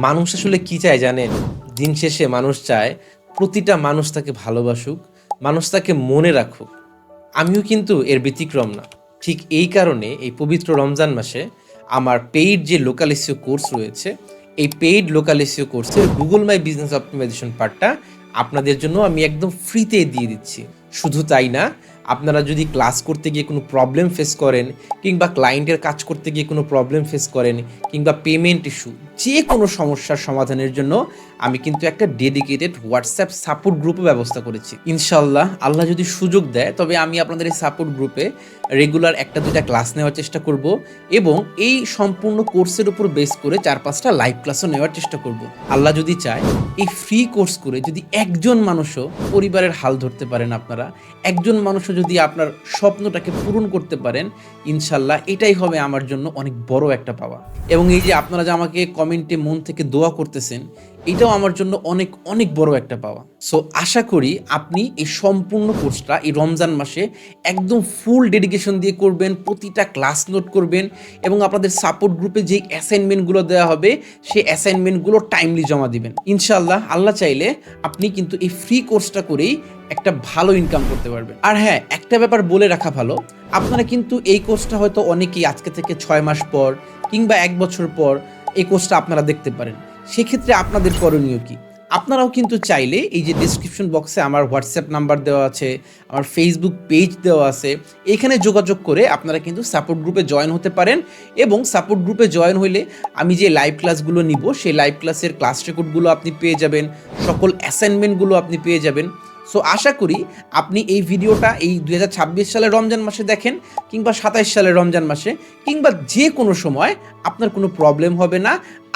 মানুষ আসলে কি চায় জানেন? দিন শেষে মানুষ চায় প্রতিটা মানুষ তাকে ভালোবাসুক, মানুষ তাকে মনে রাখুক। আমিও কিন্তু এর ব্যতিক্রম না। ঠিক এই কারণে এই পবিত্র রমজান মাসে আমার পেইড যে লোকাল এসইও কোর্স রয়েছে, এই পেইড লোকাল এসইও কোর্সের গুগল মাই বিজনেস অপটিমাইজেশন পার্টটা আপনাদের জন্য আমি একদম ফ্রিতে দিয়ে দিচ্ছি। শুধু তাই না, আপনারা যদি ক্লাস করতে গিয়ে কোনো প্রবলেম ফেস করেন, কিংবা ক্লায়েন্টের কাজ করতে গিয়ে কোনো প্রবলেম ফেস করেন, কিংবা পেমেন্ট ইস্যু, যে কোনো সমস্যার সমাধানের জন্য আমি কিন্তু একটা ডেডিকেটেড হোয়াটসঅ্যাপ সাপোর্ট গ্রুপও ব্যবস্থা করেছি। ইনশাল্লাহ আল্লাহ যদি সুযোগ দেয় তবে আমি আপনাদের এই সাপোর্ট গ্রুপে রেগুলার 1-2টা ক্লাস নেওয়ার চেষ্টা করব এবং এই সম্পূর্ণ কোর্সের উপর বেস করে 4-5টা লাইভ ক্লাসও নেওয়ার চেষ্টা করব। আল্লাহ যদি চায় এই ফ্রি কোর্স করে যদি একজন মানুষও পরিবারের হাল ধরতে পারেন, আপনারা একজন মানুষও যদি আপনার স্বপ্নটাকে পূরণ করতে পারেন, ইনশাল্লাহ এটাই হবে আমার জন্য অনেক বড় একটা পাওয়া। এবং এই যে আপনারা যে আমাকে কমেন্টে মন থেকে দোয়া করতেছেন, এটাও আমার জন্য অনেক অনেক বড় একটা পাওয়া। সো আশা করি আপনি এই সম্পূর্ণ কোর্সটা এই রমজান মাসে একদম ফুল ডেডিকেশন দিয়ে করবেন, প্রতিটা ক্লাস নোট করবেন এবং আপনাদের সাপোর্ট গ্রুপে যে অ্যাসাইনমেন্টগুলো দেওয়া হবে সেই অ্যাসাইনমেন্টগুলো টাইমলি জমা দিবেন। ইনশাআল্লাহ আল্লাহ চাইলে আপনি কিন্তু এই ফ্রি কোর্সটা করেই একটা ভালো ইনকাম করতে পারবেন। আর হ্যাঁ, একটা ব্যাপার বলে রাখা ভালো, আপনারা কিন্তু এই কোর্সটা হয়তো অনেকেই আজকে থেকে 6 মাস পর কিংবা 1 বছর পর এই কোর্সটা আপনারা দেখতে পারেন। সেক্ষেত্রে আপনাদের করণীয় কি? আপনারাও কিন্তু চাইলে এই যে ডিসক্রিপশন বক্সে আমার হোয়াটসঅ্যাপ নাম্বার দেওয়া আছে, আমার ফেসবুক পেজ দেওয়া আছে, এখানে যোগাযোগ করে আপনারা কিন্তু সাপোর্ট গ্রুপে জয়েন হতে পারেন এবং সাপোর্ট গ্রুপে জয়েন হইলে আমি যে লাইভ ক্লাসগুলো নিব সেই লাইভ ক্লাসের ক্লাস রেকর্ডগুলো আপনি পেয়ে যাবেন, সকল অ্যাসাইনমেন্টগুলো আপনি পেয়ে যাবেন। সো আশা করি আপনি এই ভিডিওটা এই 2026 সালের রমজান মাসে দেখেন কিংবা 27 সালের রমজান মাসে কিংবা যে কোনো সময় আপনার কোনো প্রবলেম হবে না।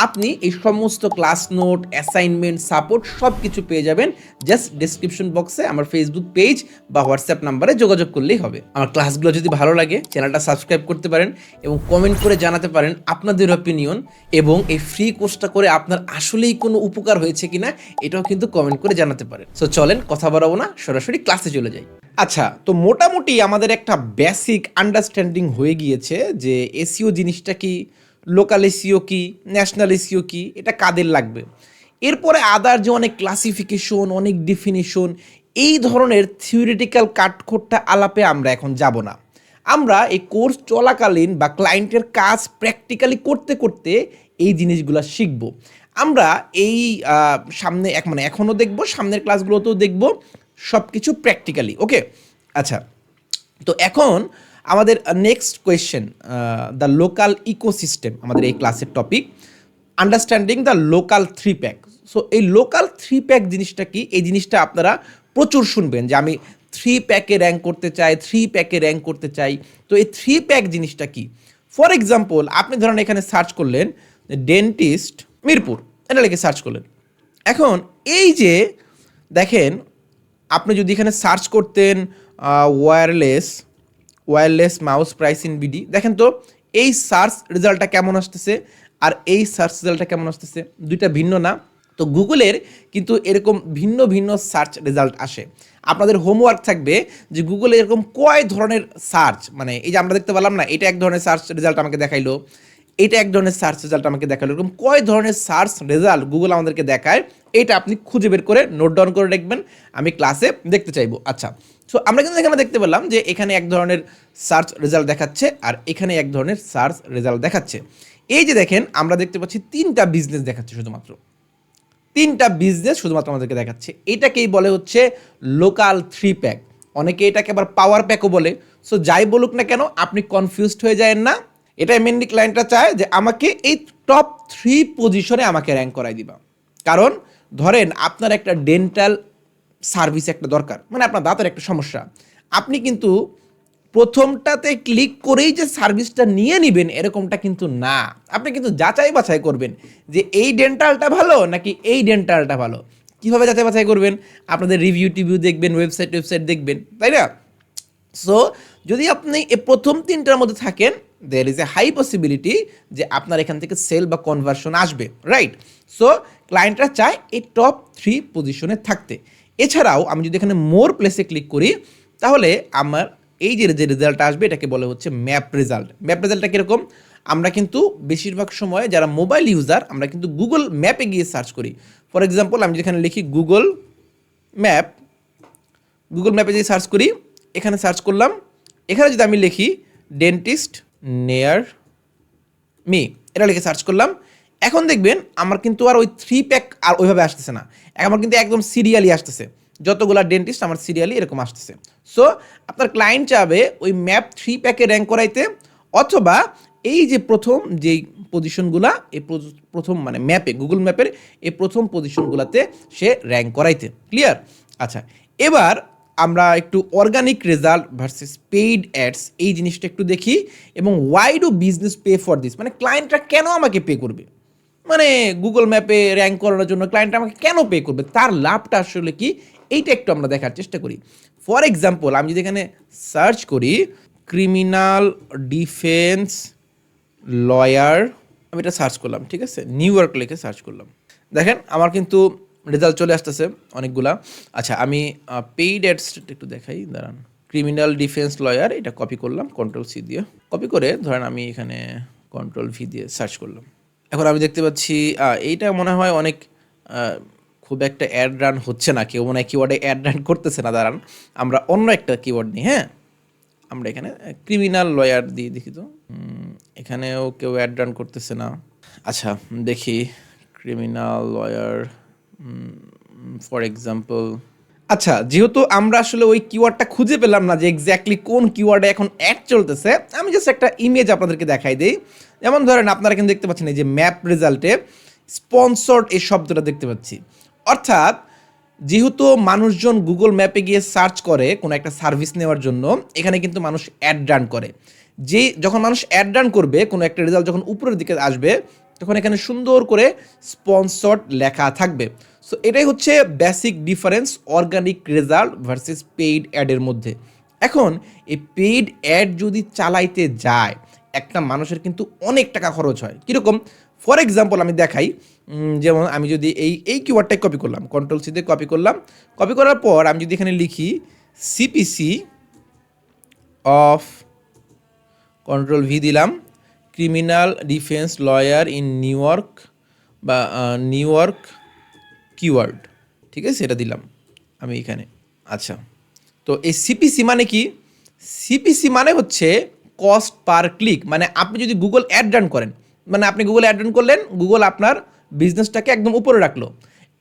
আপনি এই সমস্ত ক্লাস নোট, অ্যাসাইনমেন্ট, সাপোর্ট সব কিছু পেয়ে যাবেন জাস্ট ডেসক্রিপশন বক্সে আমার ফেসবুক পেজ বা হোয়াটসঅ্যাপ নাম্বারে যোগাযোগ করলেই হবে। আমার ক্লাসগুলো যদি ভালো লাগে চ্যানেলটা সাবস্ক্রাইব করতে পারেন এবং কমেন্ট করে জানাতে পারেন আপনাদের অপিনিয়ন, এবং এই ফ্রি কোর্সটা করে আপনার আসলেই কোনো উপকার হয়েছে কিনা এটাও কিন্তু কমেন্ট করে জানাতে পারেন। সো চলেন কথা বাড়াবো না, সরাসরি ক্লাসে চলে যাই। আচ্ছা, তো মোটামুটি আমাদের একটা বেসিক আন্ডারস্ট্যান্ডিং হয়ে গিয়েছে যে এসইও জিনিসটা কি, লোকাল এসইও কি, ন্যাশনাল এসইও কি, এটা কাদের লাগবে। এরপরে আদার যে অনেক ক্লাসিফিকেশন, অনেক ডিফিনিশন, এই ধরনের থিওরিটিক্যাল কাঠখোট্টা আলাপে আমরা এখন যাব না। আমরা এই কোর্স চলাকালীন বা ক্লায়েন্টের কাজ প্র্যাকটিক্যালি করতে করতে এই জিনিসগুলো শিখব। আমরা এই সামনে এখনও দেখব, সামনের ক্লাসগুলোতেও দেখব, সব কিছু প্র্যাকটিক্যালি। ওকে, আচ্ছা, তো এখন আমাদের next question, the local ecosystem, আমাদের এই ক্লাসের topic understanding the local 3 pack. So এই লোকাল 3 প্যাক জিনিসটা কি, এই জিনিসটা আপনারা প্রচুর শুনবেন যে আমি 3 প্যাকে র্যাঙ্ক করতে চাই, 3 প্যাকে র্যাঙ্ক করতে চাই। তো এই 3 প্যাক জিনিসটা কি? ফর এক্সাম্পল, আপনি ধরেন এখানে সার্চ করলেন ডেন্টিস্ট মিরপুর, এটা লিখে সার্চ করলেন। এখন এই যে দেখেন, আপনি যদি এখানে সার্চ করতেন wireless mouse price in BD, দেখেন তো এই সার্চ রেজাল্টটা কেমন আসতেছে আর এই সার্চ রেজাল্টটা কেমন আসতেছে, দুইটা ভিন্ন না? তো গুগলের কিন্তু এরকম ভিন্ন ভিন্ন সার্চ রেজাল্ট আসে। আপনাদের হোমওয়ার্ক থাকবে যে গুগলে এরকম কয় ধরনের সার্চ, মানে এই যে আমরা দেখতে পেলাম না, এটা এক ধরনের সার্চ রেজাল্ট আমাকে দেখাইলো, এটা এক ধরনের সার্চ রেজাল্ট আমাকে দেখালো, এরকম কয় ধরনের সার্চ রেজাল্ট গুগল আমাদেরকে দেখায়, এটা আপনি খুঁজে বের করে নোট ডাউন করে রাখবেন, আমি ক্লাসে দেখতে চাইবো। আচ্ছা, সো আমরা কিন্তু এখানে দেখতে পেলাম যে এখানে এক ধরনের সার্চ রেজাল্ট দেখাচ্ছে আর এখানে এক ধরনের সার্চ রেজাল্ট দেখাচ্ছে। এই যে দেখেন, আমরা দেখতে পাচ্ছি 3টা বিজনেস দেখাচ্ছে, শুধুমাত্র 3টা বিজনেস শুধুমাত্র আমাদেরকে দেখাচ্ছে। এটাকেই বলে হচ্ছে লোকাল 3 প্যাক, অনেকে এটাকে আবার পাওয়ার প্যাকও বলে। সো যাই বলুক না কেন, আপনি কনফিউজড হয়ে যায়েন না। এটাই মেনলি ক্লায়েন্টরা চায় যে আমাকে এই টপ 3 পজিশনে আমাকে র্যাঙ্ক করাই দিবা। কারণ ধরেন আপনার একটা ডেন্টাল সার্ভিস একটা দরকার, মানে আপনার দাঁতের একটা সমস্যা, আপনি কিন্তু প্রথমটাতে ক্লিক করেই যে সার্ভিসটা নিয়ে নেবেন এরকমটা কিন্তু না। আপনি কিন্তু যাচাই বাছাই করবেন যে এই ডেন্টালটা ভালো নাকি এই ডেন্টালটা ভালো। কীভাবে যাচাই বাছাই করবেন? আপনাদের রিভিউ টিভিউ দেখবেন, ওয়েবসাইট দেখবেন, তাই না? সো যদি আপনি এই প্রথম 3টার মধ্যে থাকেন, there is a high possibility যে আপনার এখান থেকে সেল বা কনভার্সন আসবে, রাইট? সো ক্লায়েন্টরা চায় এই টপ 3 পজিশনে থাকতে। এছাড়াও আমি যদি এখানে মোর প্লেসে ক্লিক করি, তাহলে আমার এই যে রেজাল্টটা আসবে এটাকে বলে হচ্ছে ম্যাপ রেজাল্ট। ম্যাপ রেজাল্টটা কীরকম? আমরা কিন্তু বেশিরভাগ সময় যারা মোবাইল ইউজার আমরা কিন্তু গুগল ম্যাপে গিয়ে সার্চ করি। ফর এক্সাম্পল আমি যেখানে লিখি ম্যাপ গুগল ম্যাপে যদি সার্চ করি, এখানে সার্চ করলাম, এখানে যদি আমি লিখি ডেন্টিস্ট নেয়ার মি, এটা লিখে সার্চ করলাম, এখন দেখবেন আমার কিন্তু আর ওই 3 প্যাক আর ওইভাবে আসতেছে না, আমার কিন্তু একদম সিরিয়ালি আসতেছে, যতগুলা ডেন্টিস্ট আমার সিরিয়ালি এরকম আসতেছে। সো আপনার ক্লায়েন্ট চাবে ওই ম্যাপ 3 প্যাকে র্যাঙ্ক করাইতে, অথবা এই যে প্রথম যেই পজিশনগুলা এই প্রথম মানে ম্যাপে গুগল ম্যাপের এই প্রথম পজিশনগুলোতে সে র্যাঙ্ক করাইতে। ক্লিয়ার? আচ্ছা, এবার আমরা একটু organic result versus paid ads এই জিনিসটা একটু দেখি, এবং why do business pay for this, মানে ক্লায়েন্টরা কেন আমাকে পে করবে, মানে গুগল ম্যাপে র্যাঙ্ক করানোর জন্য ক্লায়েন্ট আমাকে কেন পে করবে, তার লাভটা আসলে কি, এইটা একটু আমরা দেখার চেষ্টা করি। ফর এক্সাম্পল আমি যদি এখানে সার্চ করি ক্রিমিনাল ডিফেন্স লয়ার, আমি এটা সার্চ করলাম, ঠিক আছে, নিউ ইয়র্ক লিখে সার্চ করলাম, দেখেন আমার কিন্তু রেজাল্ট চলে আসতেছে অনেকগুলা। আচ্ছা, আমি পেইড অ্যাডস একটু দেখাই, দাঁড়ান। ক্রিমিনাল ডিফেন্স লয়ার, এটা কপি করলাম কন্ট্রোল সি দিয়ে, কপি করে ধরেন আমি এখানে কন্ট্রোল ভি দিয়ে সার্চ করলাম। এখন আমি দেখতে পাচ্ছি এইটা মনে হয় অনেক খুব একটা অ্যাড রান হচ্ছে না, কেউ মনে হয় কিওয়ার্ডে অ্যাড রান করতেছে না, দাঁড়ান আমরা অন্য একটা কিওয়ার্ড নিই। হ্যাঁ, আমরা এখানে ক্রিমিনাল লয়ার দিয়ে দেখি তো, এখানেও কেউ অ্যাড রান করতেছে না। আচ্ছা দেখি ক্রিমিনাল লয়ার ফর এক্সাম্পল। আচ্ছা, যেহেতু আমরা আসলে ওই কিওয়ার্ডটা খুঁজে পেলাম না যে এক্স্যাক্টলি কোন কিওয়ার্ডে এখন অ্যাড চলতেছে, আমি জাস্ট একটা ইমেজ আপনাদেরকে দেখাই দিই। যেমন ধরেন আপনারা কিন্তু দেখতে পাচ্ছেন এই যে ম্যাপ রেজাল্টে স্পন্সর্ড এই শব্দটা দেখতে পাচ্ছি, অর্থাৎ যেহেতু মানুষজন গুগল ম্যাপে গিয়ে সার্চ করে কোনো একটা সার্ভিস নেওয়ার জন্য, এখানে কিন্তু মানুষ অ্যাড রান করে। যখন মানুষ অ্যাড রান করবে কোনো একটা রেজাল্ট যখন উপরের দিকে আসবে, তখন এখানে সুন্দর করে স্পন্সর্ড লেখা থাকবে। সো এটাই হচ্ছে basic difference organic result versus paid অ্যাডের মধ্যে। এখন এই পেইড অ্যাড যদি চালাইতে যায় একটা মানুষের কিন্তু অনেক টাকা খরচ হয়। কীরকম? ফর এক্সাম্পল আমি দেখাই, যেমন আমি যদি এই কিওয়ার্ডটাই কপি করলাম, কন্ট্রোল সি দিয়ে কপি করলাম, কপি করার পর আমি যদি এখানে লিখি সিপিসি অফ, কন্ট্রোল ভি দিলাম, criminal defence lawyer in new York বা নিউ ইয়র্ক কিওয়ার্ড, ঠিক আছে, এটা দিলাম আমি এখানে। আচ্ছা, তো এই সিপিসি মানে কি? সিপিসি মানে হচ্ছে কস্ট পার ক্লিক, মানে আপনি যদি গুগল অ্যাড রান করেন, মানে আপনি গুগল অ্যাড রান করলেন, গুগল আপনার বিজনেসটাকে একদম উপরে রাখলো।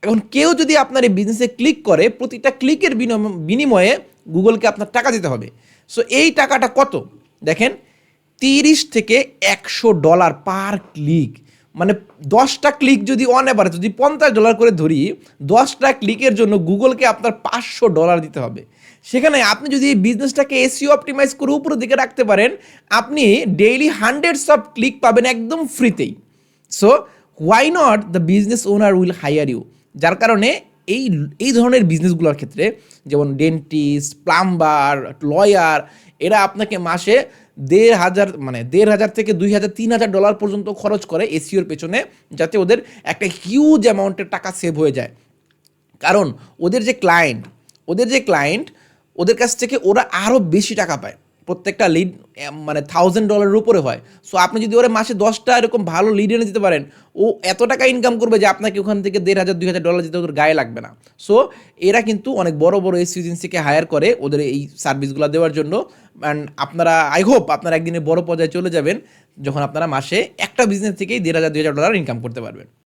এখন কেউ যদি আপনার এই বিজনেসে ক্লিক করে, প্রতিটা ক্লিকের বিনিময়ে গুগলকে আপনার টাকা দিতে হবে। সো এই টাকাটা কত দেখেন, $30 থেকে $100 পার ক্লিক, মানে 10টা ক্লিক যদি অন এভারেজ যদি $50 করে ধরি, 10টা ক্লিকের জন্য গুগলকে আপনার $500 দিতে হবে। সেখানে আপনি যদি এই বিজনেসটাকে এসইও অপটিমাইজ করে উপরের দিকে রাখতে পারেন, আপনি ডেইলি হান্ড্রেডস অফ ক্লিক পাবেন একদম ফ্রিতেই। So why not the business owner will hire you. যার কারণে এই এই ধরনের বিজনেসগুলোর ক্ষেত্রে, যেমন ডেন্টিস্ট, প্লাম্বার, লয়ার, এরা আপনাকে মাসে 1,500 মানে 1,500 থেকে 2,000 $3,000 পর্যন্ত খরচ করে এসইওর পেছনে, যাতে ওদের একটা হিউজ অ্যামাউন্টের টাকা সেভ হয়ে যায়। কারণ ওদের যে ক্লায়েন্ট ওদের কাছ থেকে ওরা আরও বেশি টাকা পায়, প্রত্যেকটা লিড মানে $1,000 উপরে হয়। সো আপনি যদি ওরা মাসে 10টা এরকম ভালো লিড এনে দিতে পারেন, ও এত টাকা ইনকাম করবে যে আপনাকে ওখান থেকে $1,500-2,000 দিতে ওদের গায়ে লাগবে না। সো এরা কিন্তু অনেক বড় বড় এসইও এজেন্সিকে হায়ার করে ওদের এই সার্ভিসগুলো দেওয়ার জন্য। অ্যান্ড আপনারা আই হোপ আপনারা একদিনে বড় পর্যায়ে চলে যাবেন, যখন আপনারা মাসে একটা বিজনেস থেকেই $1,500-2,000 ইনকাম করতে পারবেন।